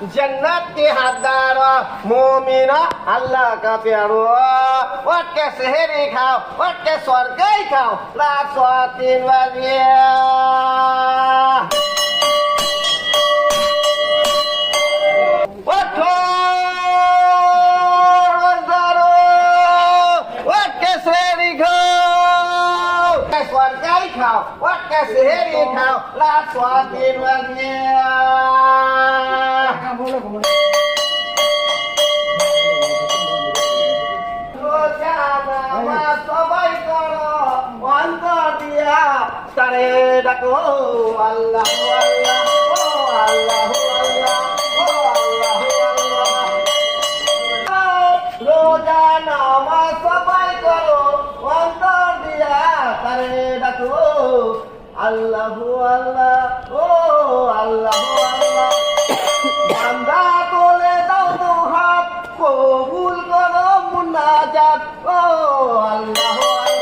जन्नत के हकदार मोमिना अल्लाह का प्यारो उठ के शहरी खाओ उठ के स्वर्ग ही खाओ रात 3 बजे उठो रोजारो उठ के शहरी खाओ स्वर्ग ही खाओ उठ के शहरी खाओ रात 3 बजे সবাই করো অন্তর দিয়া তারে ডাকো আল্লাহ আল্লাহ ও আল্লাহ আল্লাহ ও আল্লাহ আল্লাহ রোজা নামাজ সবাই করো অন্তর দিয়া তারে ডাকো আল্লাহ আল্লাহ ও আল্লাহ আল্লাহ বান্দা তোলে দাও তো হাত কবুল করো মুনাজাত ও আল্লাহ